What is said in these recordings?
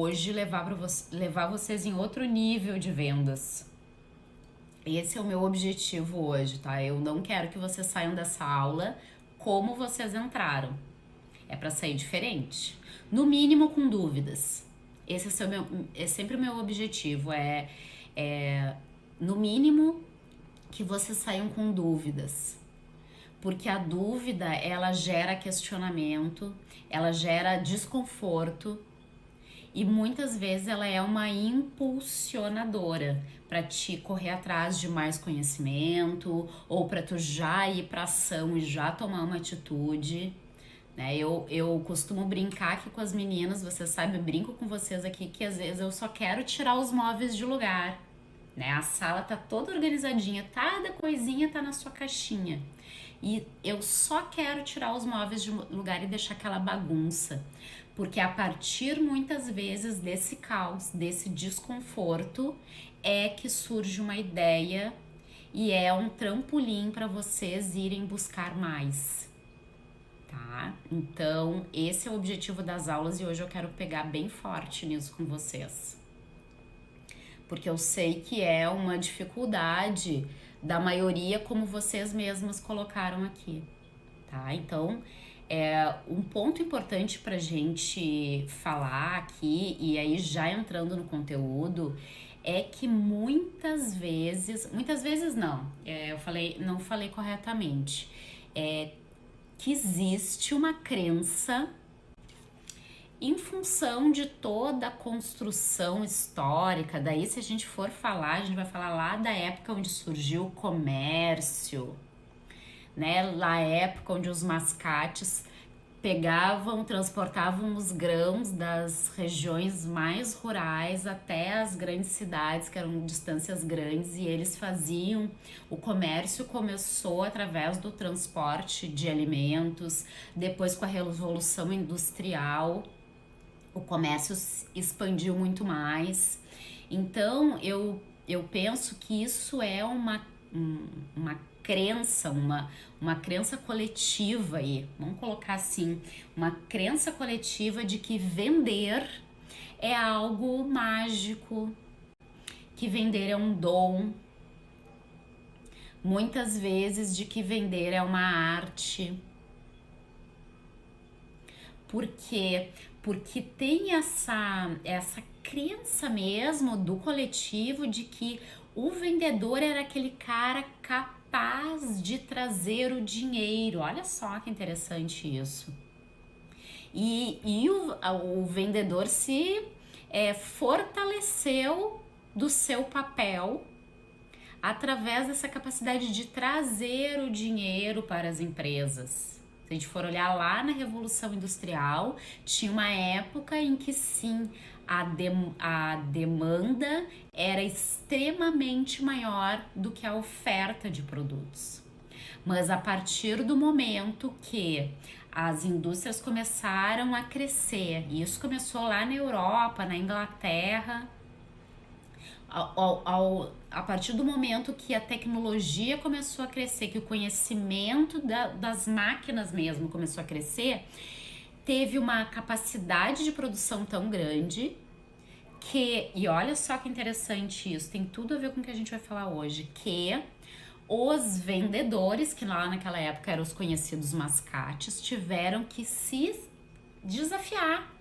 Hoje levar vocês em outro nível de vendas. Esse é o meu objetivo hoje, tá? Eu não quero que vocês saiam dessa aula como vocês entraram. É para sair diferente. No mínimo com dúvidas. Esse é sempre o meu objetivo. No mínimo que vocês saiam com dúvidas. Porque a dúvida, ela gera questionamento, ela gera desconforto e muitas vezes ela é uma impulsionadora para te correr atrás de mais conhecimento ou para tu já ir para ação e já tomar uma atitude. Né? Eu costumo brincar aqui com as meninas, vocês sabem, eu brinco com vocês aqui que às vezes eu só quero tirar os móveis de lugar. Né? A sala tá toda organizadinha, cada coisinha tá na sua caixinha. E eu só quero tirar os móveis de lugar e deixar aquela bagunça. Porque a partir muitas vezes desse caos, desse desconforto, é que surge uma ideia e é um trampolim para vocês irem buscar mais. Tá? Então, esse é o objetivo das aulas e hoje eu quero pegar bem forte nisso com vocês. Porque eu sei que é uma dificuldade da maioria, como vocês mesmas colocaram aqui, tá? Então, um ponto importante pra gente falar aqui, e aí já entrando no conteúdo, é que muitas vezes não, não falei corretamente, que existe uma crença em função de toda a construção histórica. Daí, se a gente for falar, a gente vai falar lá da época onde surgiu o comércio, né? Na época onde os mascates transportavam os grãos das regiões mais rurais até as grandes cidades, que eram distâncias grandes, e eles faziam. O comércio começou através do transporte de alimentos, depois com a Revolução Industrial o comércio expandiu muito mais. Então, eu penso que isso é uma crença, uma crença coletiva aí, vamos colocar assim, uma crença coletiva de que vender é algo mágico, que vender é um dom, muitas vezes de que vender é uma arte. Por quê? Porque tem essa crença mesmo do coletivo de que o vendedor era aquele cara capaz de trazer o dinheiro. Olha só que interessante isso. E o vendedor se fortaleceu do seu papel através dessa capacidade de trazer o dinheiro para as empresas. Se a gente for olhar lá na Revolução Industrial, tinha uma época em que sim, a demanda era extremamente maior do que a oferta de produtos. Mas a partir do momento que as indústrias começaram a crescer, e isso começou lá na Europa, na Inglaterra, a partir do momento que a tecnologia começou a crescer, que o conhecimento das máquinas mesmo começou a crescer, teve uma capacidade de produção tão grande que, e olha só que interessante isso, tem tudo a ver com o que a gente vai falar hoje, que os vendedores, que lá naquela época eram os conhecidos mascates, tiveram que se desafiar,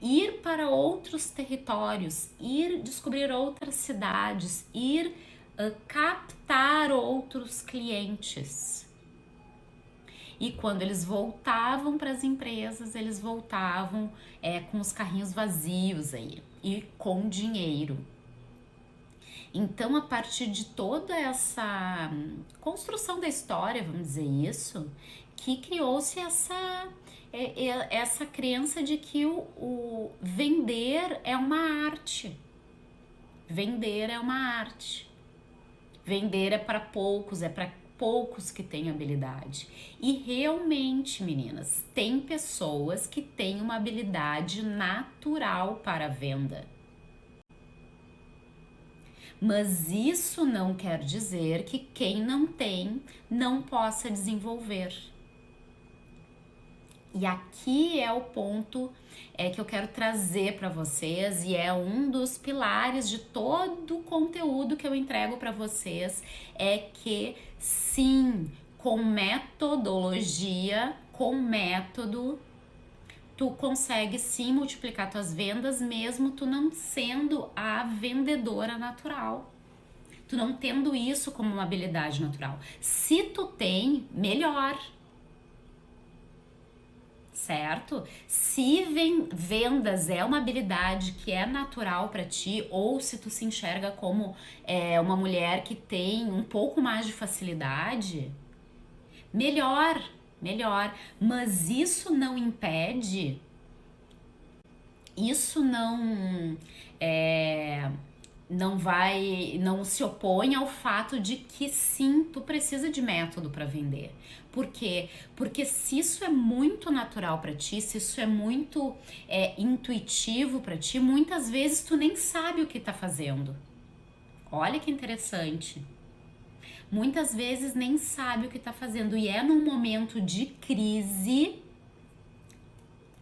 ir para outros territórios, ir descobrir outras cidades, ir captar outros clientes. E quando eles voltavam para as empresas, eles voltavam com os carrinhos vazios aí e com dinheiro. Então, a partir de toda essa construção da história, vamos dizer isso, que criou-se essa crença de que o vender é uma arte. Vender é uma arte. Vender é para poucos, é para poucos que têm habilidade. E realmente, meninas, tem pessoas que têm uma habilidade natural para a venda. Mas isso não quer dizer que quem não tem não possa desenvolver. E aqui é o ponto que eu quero trazer para vocês, e é um dos pilares de todo o conteúdo que eu entrego para vocês, é que sim, com metodologia, com método, tu consegue sim multiplicar tuas vendas, mesmo tu não sendo a vendedora natural. Tu não tendo isso como uma habilidade natural. Se tu tem, melhor. Certo? Se vendas é uma habilidade que é natural para ti, ou se tu se enxerga como uma mulher que tem um pouco mais de facilidade, melhor, melhor. Mas isso não impede, isso não se opõe ao fato de que sim, tu precisa de método para vender. Por quê? Porque se isso é muito natural para ti, se isso é muito intuitivo para ti, muitas vezes tu nem sabe o que tá fazendo. Olha que interessante. Muitas vezes nem sabe o que tá fazendo, e é num momento de crise.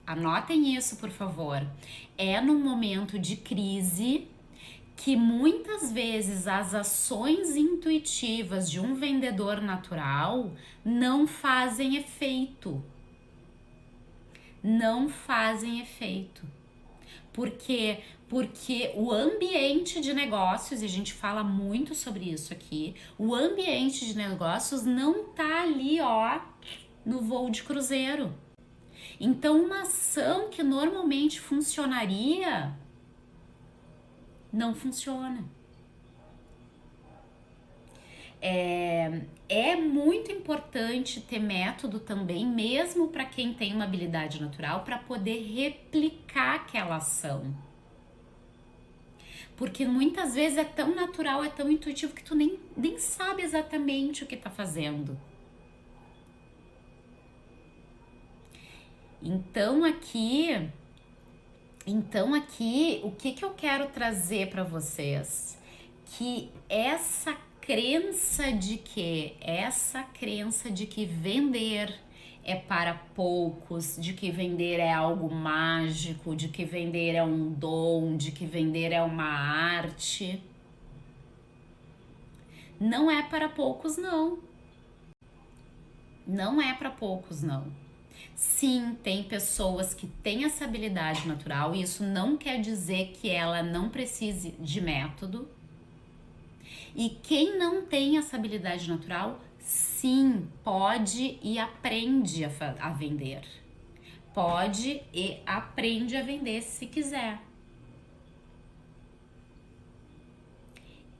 Anotem isso, por favor. É num momento de crise que muitas vezes as ações intuitivas de um vendedor natural não fazem efeito. Não fazem efeito. Por quê? Porque o ambiente de negócios, e a gente fala muito sobre isso aqui, o ambiente de negócios não tá ali, ó, no voo de cruzeiro. Então, uma ação que normalmente funcionaria não funciona. É muito importante ter método também, mesmo para quem tem uma habilidade natural, para poder replicar aquela ação. Porque muitas vezes é tão natural, é tão intuitivo que tu nem sabe exatamente o que tá fazendo. Então aqui, o que eu quero trazer para vocês? Que essa crença de que vender é para poucos, de que vender é algo mágico, de que vender é um dom, de que vender é uma arte, não é para poucos, não. Não é para poucos, não. Sim, tem pessoas que têm essa habilidade natural, e isso não quer dizer que ela não precise de método. E quem não tem essa habilidade natural, sim, pode e aprende a vender. Pode e aprende a vender se quiser.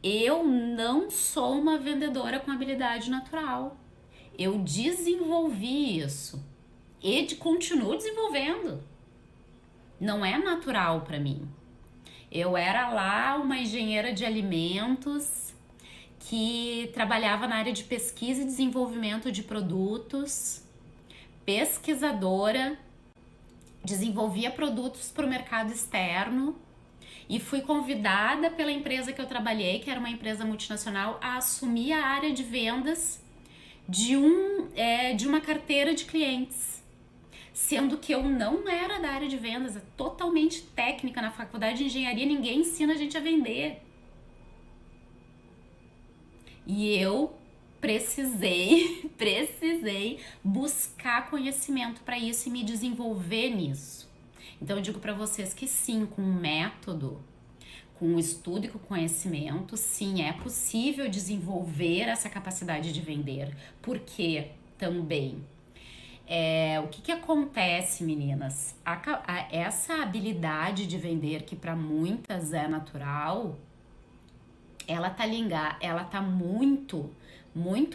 Eu não sou uma vendedora com habilidade natural. Eu desenvolvi isso e continuo desenvolvendo. Não é natural para mim. Eu era lá uma engenheira de alimentos que trabalhava na área de pesquisa e desenvolvimento de produtos, pesquisadora, desenvolvia produtos para o mercado externo, e fui convidada pela empresa que eu trabalhei, que era uma empresa multinacional, a assumir a área de vendas de uma carteira de clientes. Sendo que eu não era da área de vendas, é totalmente técnica. Na faculdade de engenharia ninguém ensina a gente a vender. E eu precisei buscar conhecimento para isso e me desenvolver nisso. Então eu digo para vocês que sim, com método, com estudo e com conhecimento, sim, é possível desenvolver essa capacidade de vender. Porque também o que acontece, meninas? Essa habilidade de vender, que para muitas é natural, ela tá muito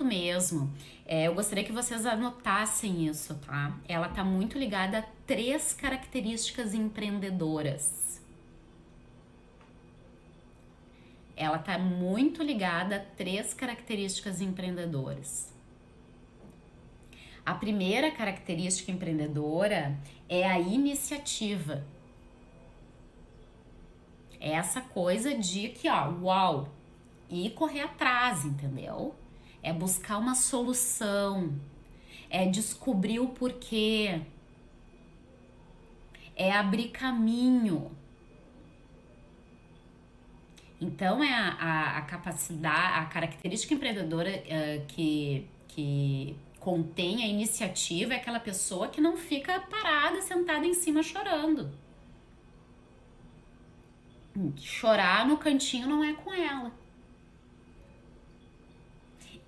mesmo. Eu gostaria que vocês anotassem isso, tá? Ela tá muito ligada a 3 características empreendedoras. Ela tá muito ligada a 3 características empreendedoras. A primeira característica empreendedora é a iniciativa. É essa coisa de que, ó, uau, e correr atrás, entendeu? É buscar uma solução, é descobrir o porquê, é abrir caminho. Então, é a capacidade, a característica empreendedora que contém a iniciativa é aquela pessoa que não fica parada, sentada em cima chorando. Chorar no cantinho não é com ela.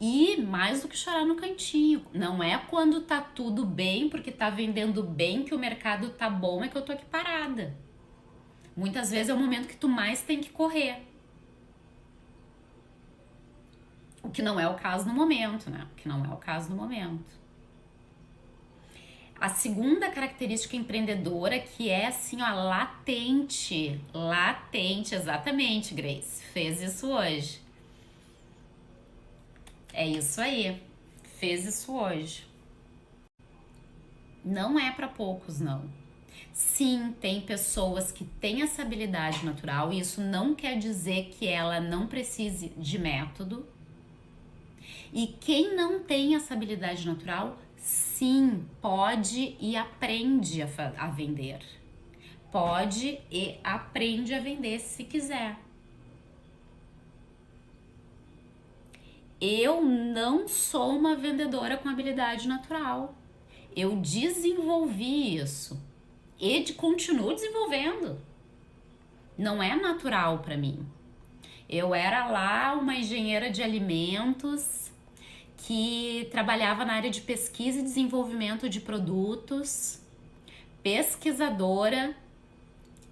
E mais do que chorar no cantinho, não é quando tá tudo bem, porque tá vendendo bem, que o mercado tá bom, é que eu tô aqui parada. Muitas vezes é o momento que tu mais tem que correr. O que não é o caso no momento, né? O que não é o caso no momento. A segunda característica empreendedora, que é assim, ó, latente. Latente, exatamente, Grace. Fez isso hoje. É isso aí. Fez isso hoje. Não é para poucos, não. Sim, tem pessoas que têm essa habilidade natural e isso não quer dizer que ela não precise de método. E quem não tem essa habilidade natural, sim, pode e aprende a vender. Pode e aprende a vender se quiser. Eu não sou uma vendedora com habilidade natural. Eu desenvolvi isso e continuo desenvolvendo. Não é natural para mim. Eu era lá uma engenheira de alimentos que trabalhava na área de pesquisa e desenvolvimento de produtos, pesquisadora,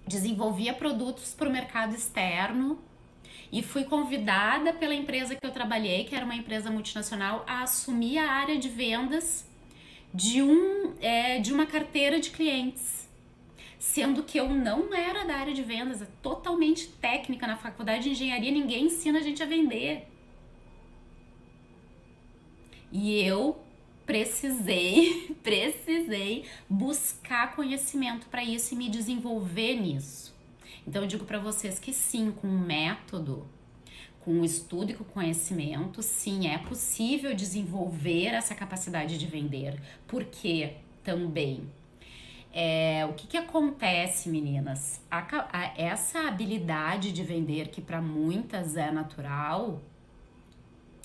desenvolvia produtos para o mercado externo e fui convidada pela empresa que eu trabalhei, que era uma empresa multinacional, a assumir a área de vendas de uma carteira de clientes. Sendo que eu não era da área de vendas, é totalmente técnica. Na faculdade de engenharia ninguém ensina a gente a vender. E eu precisei buscar conhecimento para isso e me desenvolver nisso. Então eu digo para vocês que sim, com um método, com o estudo e com o conhecimento, sim, é possível desenvolver essa capacidade de vender. Porque também o que acontece, meninas? Essa habilidade de vender, que para muitas é natural,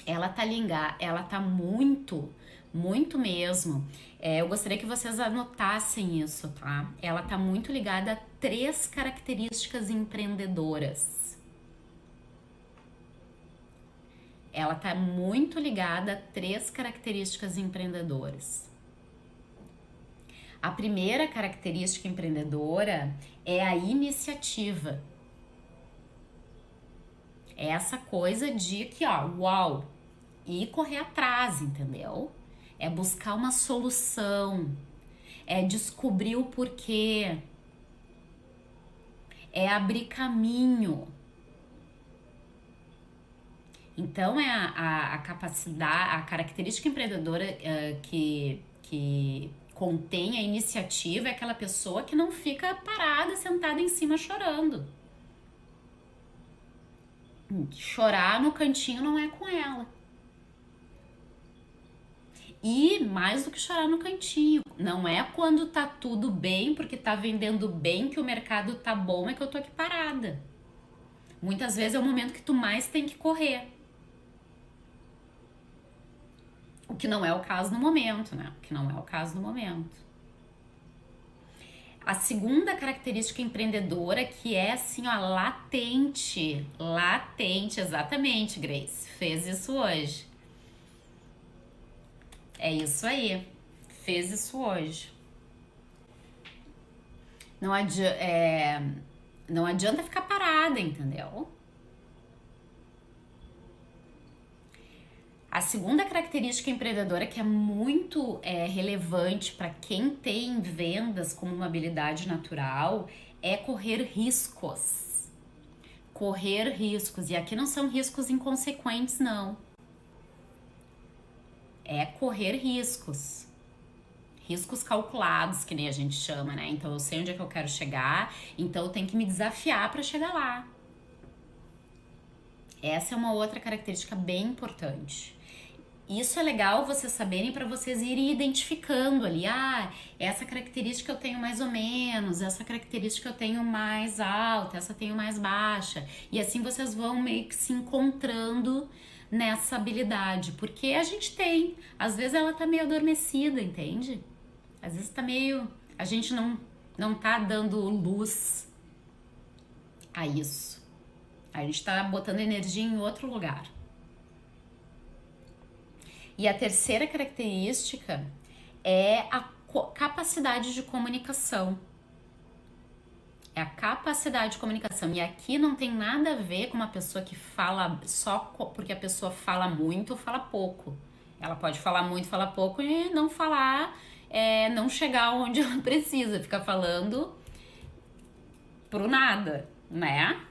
ela tá muito mesmo. Eu gostaria que vocês anotassem isso, tá? Ela tá muito ligada a 3 características empreendedoras. Ela tá muito ligada a 3 características empreendedoras. A primeira característica empreendedora é a iniciativa. É essa coisa de que, ó, uau, e correr atrás, entendeu? É buscar uma solução, é descobrir o porquê, é abrir caminho. Então, é a capacidade, a característica empreendedora que contém a iniciativa é aquela pessoa que não fica parada, sentada em cima chorando. Chorar no cantinho não é com ela. E mais do que chorar no cantinho, não é quando tá tudo bem, porque tá vendendo bem, que o mercado tá bom, é que eu tô aqui parada. Muitas vezes é o momento que tu mais tem que correr. O que não é o caso no momento, né? O que não é o caso no momento. A segunda característica empreendedora, que é assim, ó, latente. Latente, exatamente, Grace. Fez isso hoje. É isso aí. Fez isso hoje. Não adianta ficar parada, entendeu? A segunda característica empreendedora, que é muito relevante para quem tem vendas como uma habilidade natural, é correr riscos. Correr riscos. E aqui não são riscos inconsequentes, não. É correr riscos. Riscos calculados, que nem a gente chama, né? Então eu sei onde é que eu quero chegar, então eu tenho que me desafiar para chegar lá. Essa é uma outra característica bem importante. isso é legal vocês saberem para vocês irem identificando ali. Ah, essa característica eu tenho mais ou menos, essa característica eu tenho mais alta, essa eu tenho mais baixa. E assim vocês vão meio que se encontrando nessa habilidade. Porque a gente tem, às vezes ela tá meio adormecida, entende? Às vezes tá meio. A gente não tá dando luz a isso. A gente tá botando energia em outro lugar. E a terceira característica é a capacidade de comunicação. É a capacidade de comunicação. E aqui não tem nada a ver com uma pessoa que fala só porque a pessoa fala muito ou fala pouco. Ela pode falar muito, falar pouco e não falar, não chegar onde ela precisa, ficar falando pro nada, né?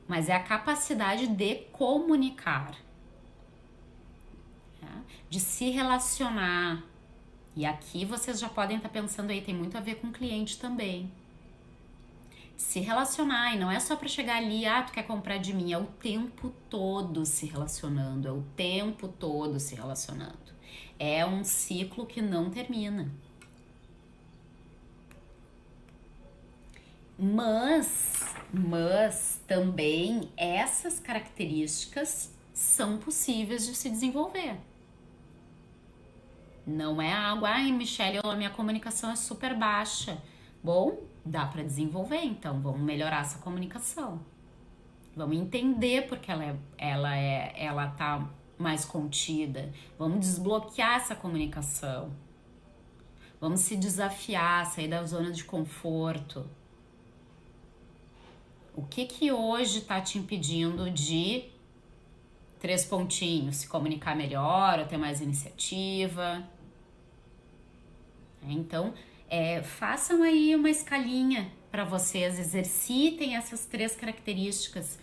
Mas é a capacidade de comunicar, de se relacionar. E aqui vocês já podem estar pensando aí, tem muito a ver com o cliente também. Se relacionar, e não é só para chegar ali, tu quer comprar de mim, é o tempo todo se relacionando, é o tempo todo se relacionando. É um ciclo que não termina. Mas também essas características são possíveis de se desenvolver. Não é algo, Michelle, a minha comunicação é super baixa. Bom, dá para desenvolver, então vamos melhorar essa comunicação. Vamos entender porque ela tá mais contida. Vamos desbloquear essa comunicação. Vamos se desafiar, sair da zona de conforto. O que hoje tá te impedindo de 3 pontinhos, se comunicar melhor, ou ter mais iniciativa? Então, façam aí uma escalinha para vocês, exercitem essas 3 características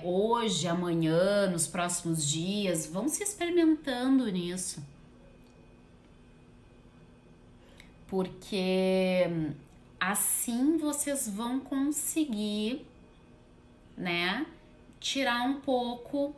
hoje, amanhã, nos próximos dias, vão se experimentando nisso. Porque assim vocês vão conseguir, né, tirar um pouco